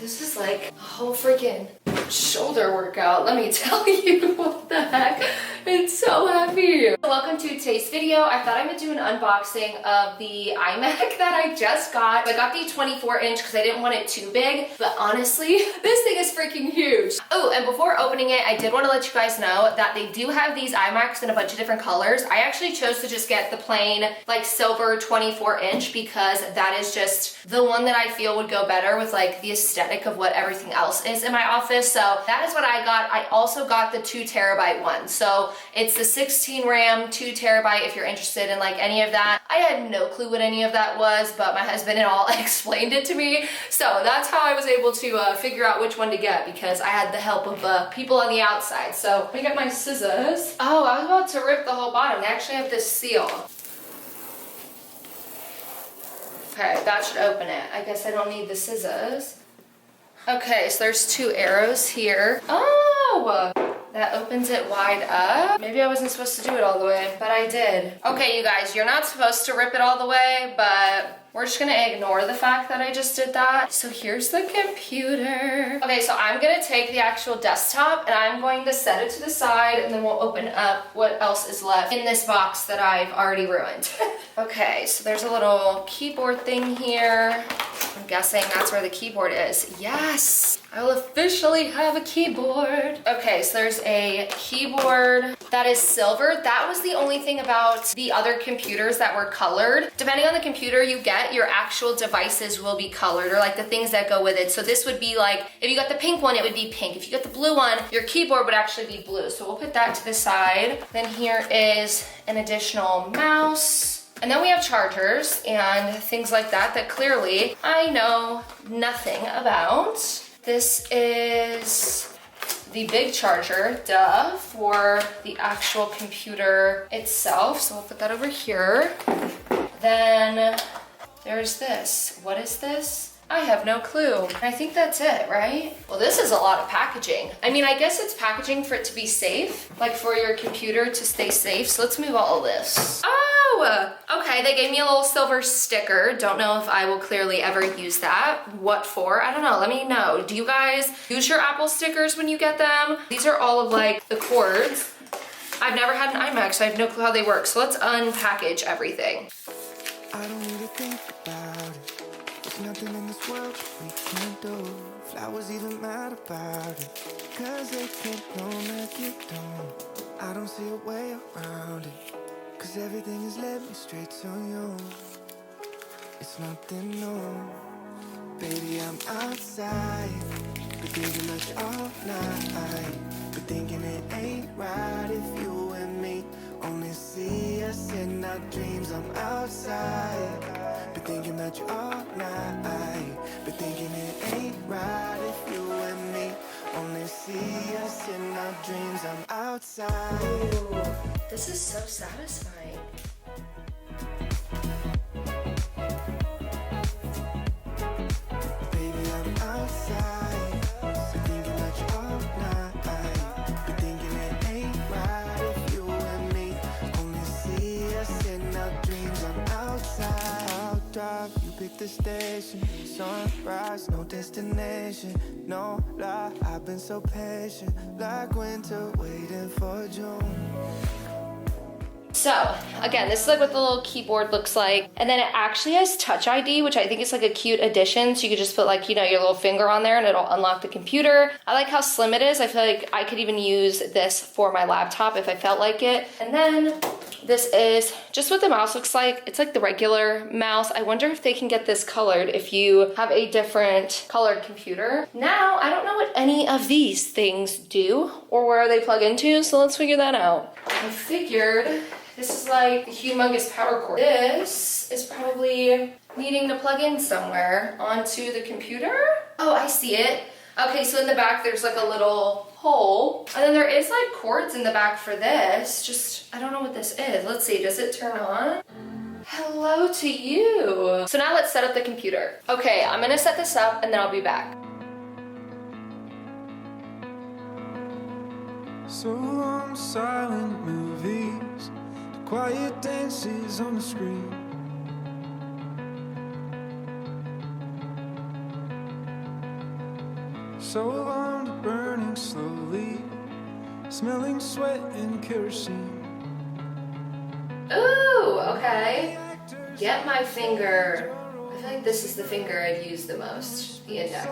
This is like a whole freaking shoulder workout, let me tell you. What the heck? It's so heavy. Welcome to today's video. I thought I would do an unboxing of the iMac that I just got. I got the 24-inch because I didn't want it too big, but honestly, this thing is freaking huge. Oh, and before opening it, I did want to let you guys know that they do have these iMacs in a bunch of different colors. I actually chose to just get the plain, like, silver 24-inch because that is just the one that I feel would go better with like the aesthetic of what everything else is in my office. So that is what I got. I also got the 2TB one. So it's the 16 RAM, 2TB if you're interested in like any of that. I had no clue what any of that was, but my husband and all explained it to me. So that's how I was able to figure out which one to get because I had the help of people on the outside. So let me get my scissors. Oh, I was about to rip the whole bottom. They actually have this seal. Okay, that should open it. I guess I don't need the scissors. Okay, so there's two arrows here. Oh, that opens it wide up. Maybe I wasn't supposed to do it all the way, but I did. Okay, you guys, you're not supposed to rip it all the way, but we're just gonna ignore the fact that I just did that. So here's the computer. Okay, so I'm gonna take the actual desktop and I'm going to set it to the side and then we'll open up what else is left in this box that I've already ruined. Okay, so there's a little keyboard thing here. I'm guessing that's where the keyboard is. Yes! I will officially have a keyboard. Okay, so there's a keyboard that is silver. That was the only thing about the other computers that were colored. Depending on the computer you get, your actual devices will be colored, or like the things that go with it. So this would be like, if you got the pink one, it would be pink. If you got the blue one, your keyboard would actually be blue. So we'll put that to the side. Then here is an additional mouse. And then we have chargers and things like that that clearly I know nothing about. This is the big charger, duh, for the actual computer itself. So we'll put that over here. Then there's this. What is this? I have no clue. I think that's it, right? Well, this is a lot of packaging. I mean, I guess it's packaging for it to be safe, like for your computer to stay safe. So let's move all of this. Oh, okay, they gave me a little silver sticker. Don't know if I will clearly ever use that. What for? I don't know, let me know. Do you guys use your Apple stickers when you get them? These are all of like the cords. I've never had an iMac, so I have no clue how they work. So let's unpackage everything. I don't really think about it. There's nothing in this world we can't do. Flowers even mad about it, cause they can't bloom like you don't. I don't see a way around it, cause everything has led me straight to you. It's nothing new. Baby, I'm outside, been thinking about you all night. Been thinking it ain't right if you and me only see us in our dreams. I'm outside, been thinking about you all night. Been thinking it ain't right if you and me only see us in our dreams. I'm outside. Ooh, this is so satisfying. Baby, I'm outside, been thinking about you all night. Been thinking it ain't right if you and me only see us in our dreams. I'm outside. I'll drive, you pick the station. Sunrise, no destination, no lie. I've been so patient, like winter waiting for June. So again, this is like what the little keyboard looks like. And then it actually has Touch ID, which I think is like a cute addition. So you could just put like, you know, your little finger on there and it'll unlock the computer. I like how slim it is. I feel like I could even use this for my laptop if I felt like it. And then this is just what the mouse looks like. It's like the regular mouse. I wonder if they can get this colored if you have a different colored computer. Now, I don't know what any of these things do or where they plug into, so let's figure that out. I figured this is like a humongous power cord. This is probably needing to plug in somewhere onto the computer. Oh, I see it. Okay, so in the back there's like a little hole. And then there is like cords in the back for this. Just, I don't know what this is. Let's see, does it turn on? Hello to you. So now let's set up the computer. Okay, I'm gonna set this up and then I'll be back. So long silent movies, the quiet dances on the screen. So long to burning slowly, smelling sweat and kerosene. Ooh, okay. Get my finger. I feel like this is the finger I'd use the most, the index.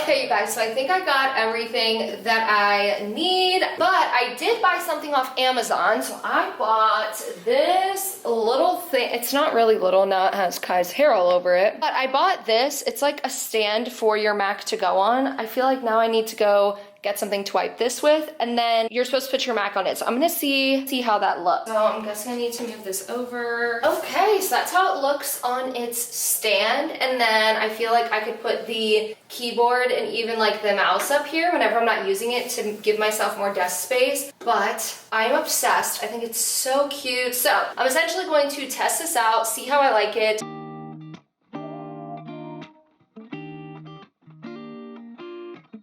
Okay, you guys, so I think I got everything that I need, but I did buy something off Amazon. So I bought this little thing. It's not really little, now it has Kai's hair all over it, but I bought this. It's like a stand for your Mac to go on. I feel like now I need to go get something to wipe this with, and then you're supposed to put your Mac on it. So I'm gonna see how that looks. So I'm guessing I need to move this over. Okay, so that's how it looks on its stand. And then I feel like I could put the keyboard and even like the mouse up here whenever I'm not using it to give myself more desk space. But I'm obsessed. I think it's so cute. So I'm essentially going to test this out, see how I like it.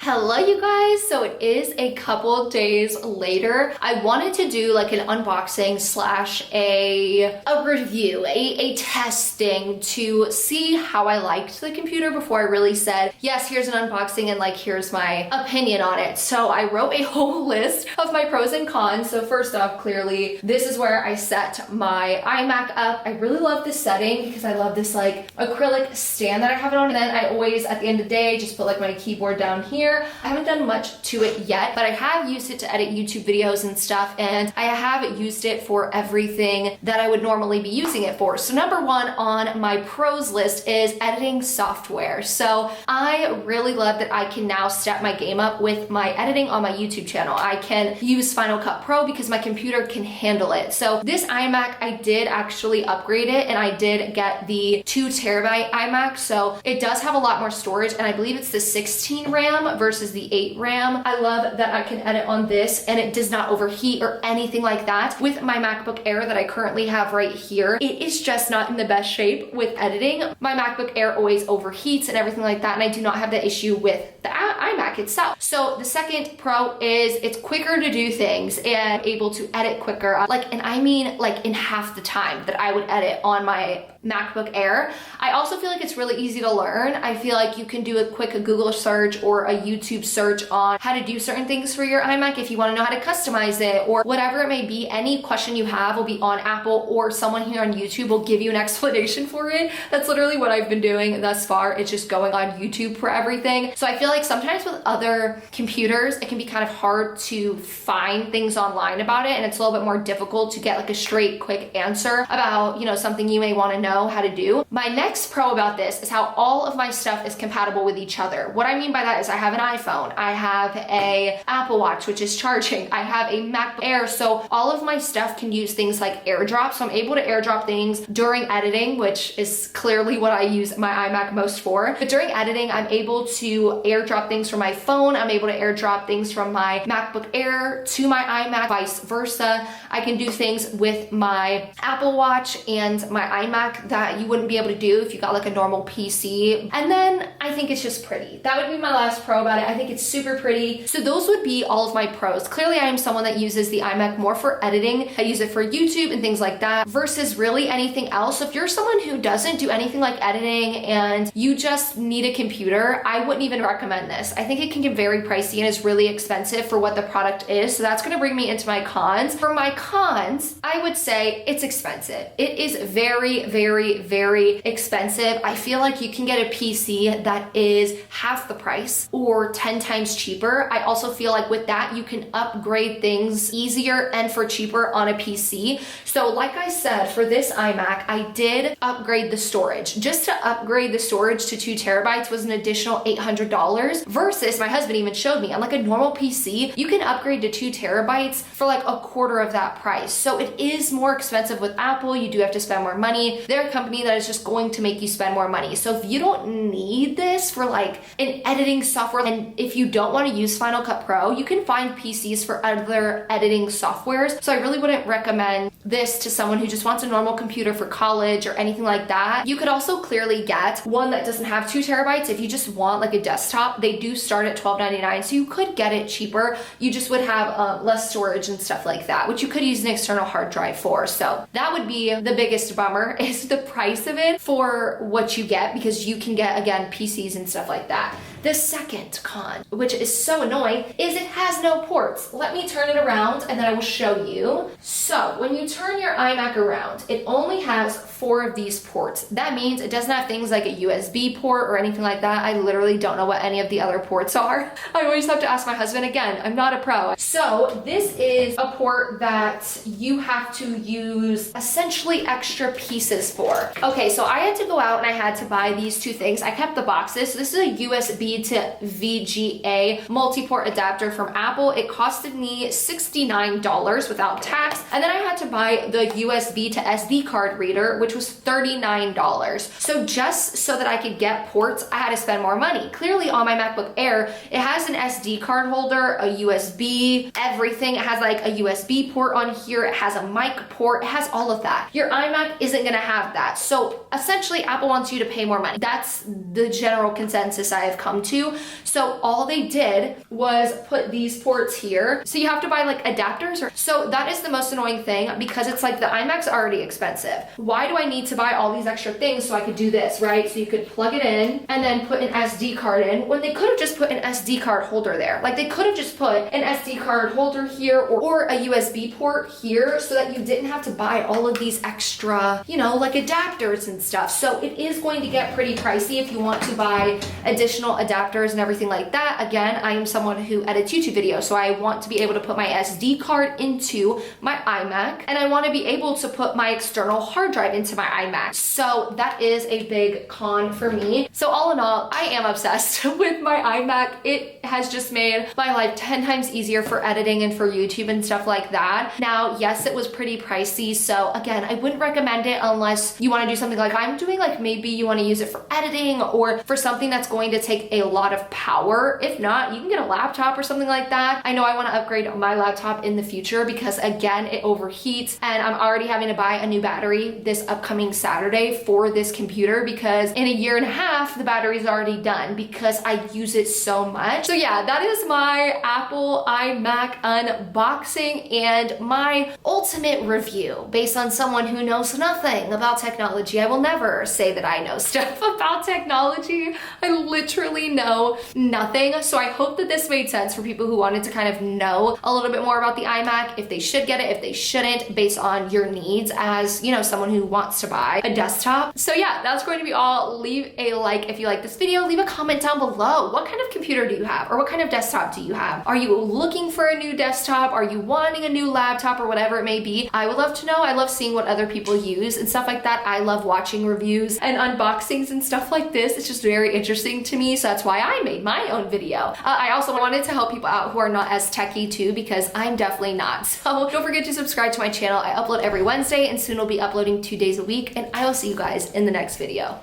Hello you guys, so it is a couple days later. I wanted to do like an unboxing slash a review, a testing to see how I liked the computer before I really said, yes, here's an unboxing and like here's my opinion on it. So I wrote a whole list of my pros and cons. So first off, clearly, this is where I set my iMac up. I really love this setting because I love this like acrylic stand that I have it on. And then I always, at the end of the day, just put like my keyboard down here. I haven't done much to it yet, but I have used it to edit YouTube videos and stuff, and I have used it for everything that I would normally be using it for. So number one on my pros list is editing software. So I really love that I can now step my game up with my editing on my YouTube channel. I can use Final Cut Pro because my computer can handle it. So this iMac, I did actually upgrade it, and I did get the 2 terabyte iMac. So it does have a lot more storage, and I believe it's the 16 RAM versus the 8 RAM. I love that I can edit on this and it does not overheat or anything like that. With my MacBook Air that I currently have right here, it is just not in the best shape with editing. My MacBook Air always overheats and everything like that, and I do not have the issue with the iMac itself. So the second pro is it's quicker to do things and able to edit quicker. And I mean like in half the time that I would edit on my MacBook Air. I also feel like it's really easy to learn. I feel like you can do a quick Google search or a YouTube search on how to do certain things for your iMac if you want to know how to customize it or whatever it may be. Any question you have will be on Apple, or someone here on YouTube will give you an explanation for it. That's literally what I've been doing thus far. It's just going on YouTube for everything. So I feel like sometimes with other computers, it can be kind of hard to find things online about it, and it's a little bit more difficult to get like a straight, quick answer about, something you may want to know how to do. My next pro about this is how all of my stuff is compatible with each other. What I mean by that is I have an iPhone, I have a Apple Watch, which is charging, I have a MacBook Air, so all of my stuff can use things like AirDrop. So I'm able to AirDrop things during editing, which is clearly what I use my iMac most for. But during editing, I'm able to AirDrop things from my phone, I'm able to AirDrop things from my MacBook Air to my iMac, vice versa. I can do things with my Apple Watch and my iMac that you wouldn't be able to do if you got like a normal PC. And then I think it's just pretty. That would be my last pro about it. I think it's super pretty. So those would be all of my pros. Clearly I am someone that uses the iMac more for editing. I use it for YouTube and things like that versus really anything else. So if you're someone who doesn't do anything like editing and you just need a computer, I wouldn't even recommend this. I think it can get very pricey and is really expensive for what the product is. So that's gonna bring me into my cons. For my cons, I would say it's expensive. It is very, very, very expensive. I feel like you can get a PC that is half the price or 10 times cheaper. I also feel like with that, you can upgrade things easier and for cheaper on a PC. So like I said, for this iMac, I did upgrade the storage. Just to upgrade the storage to 2 terabytes was an additional $800 versus my husband even showed me on like a normal PC, you can upgrade to 2 terabytes for like a quarter of that price. So it is more expensive with Apple. You do have to spend more money. They're a company that is just going to make you spend more money. So if you don't need this for like an editing software, and if you don't want to use Final Cut Pro, you can find PCs for other editing softwares. So I really wouldn't recommend this to someone who just wants a normal computer for college or anything like that. You could also clearly get one that doesn't have 2 terabytes if you just want like a desktop. They do start start at $12.99, so you could get it cheaper. You just would have less storage and stuff like that, which you could use an external hard drive for. So that would be the biggest bummer, is the price of it for what you get, because you can get, again, PCs and stuff like that. The second con, which is so annoying, is it has no ports. Let me turn it around and then I will show you. So when you turn your iMac around, it only has 4 of these ports. That means it doesn't have things like a USB port or anything like that. I literally don't know what any of the other ports are. I always have to ask my husband again. I'm not a pro. So this is a port that you have to use essentially extra pieces for. Okay, so I had to go out and I had to buy these 2 things. I kept the boxes. So this is a USB to VGA multi-port adapter from Apple. It costed me $69 without tax. And then I had to buy the USB to SD card reader, which was $39. So just so that I could get ports, I had to spend more money. Clearly on my MacBook Air, it has an SD card holder, a USB, everything. It has like a USB port on here. It has a mic port. It has all of that. Your iMac isn't gonna have that. So essentially Apple wants you to pay more money. That's the general consensus I have come to. So all they did was put these ports here. So you have to buy like adapters. So that is the most annoying thing, because it's like the iMac's already expensive. Why do I need to buy all these extra things so I could do this, right? So you could plug it in and then put an SD card in, when they could have just put an SD card holder there. Like they could have just put an SD card holder here or a USB port here, so that you didn't have to buy all of these extra, you know, like adapters and stuff. So it is going to get pretty pricey if you want to buy additional adapters and everything like that. Again, I am someone who edits YouTube videos, so I want to be able to put my SD card into my iMac, and I want to be able to put my external hard drive into my iMac. So that is a big con for me. So all in all, I am obsessed with my iMac. It has just made my life 10 times easier for editing and for YouTube and stuff like that. Now, yes, it was pretty pricey. So again, I wouldn't recommend it unless you want to do something like I'm doing, like maybe you want to use it for editing or for something that's going to take a lot of power. If not, you can get a laptop or something like that. I know I want to upgrade my laptop in the future because again, it overheats, and I'm already having to buy a new battery this upcoming Saturday for this computer, because in a year and a half, the battery's already done because I use it so much. So yeah, that is my Apple iMac unboxing and my ultimate review based on someone who knows nothing about technology. I will never say that I know stuff about technology. I literally know nothing. So I hope that this made sense for people who wanted to kind of know a little bit more about the iMac, if they should get it, if they shouldn't, based on your needs as, you know, someone who wants to buy a desktop. So yeah, that's going to be all. Leave a like if you like this video. Leave a comment down below. What kind of computer do you have, or what kind of desktop do you have? Are you looking for a new desktop? Are you wanting a new laptop, or whatever it may be? I would love to know. I love seeing what other people use and stuff like that. I love watching reviews and unboxings and stuff like this. It's just very interesting to me, so that's why I made my own video. I also wanted to help people out who are not as techie too, because I'm definitely not. So don't forget to subscribe to my channel. I upload every Wednesday, and soon I'll be uploading 2 days a week, and I will see you guys in the next video.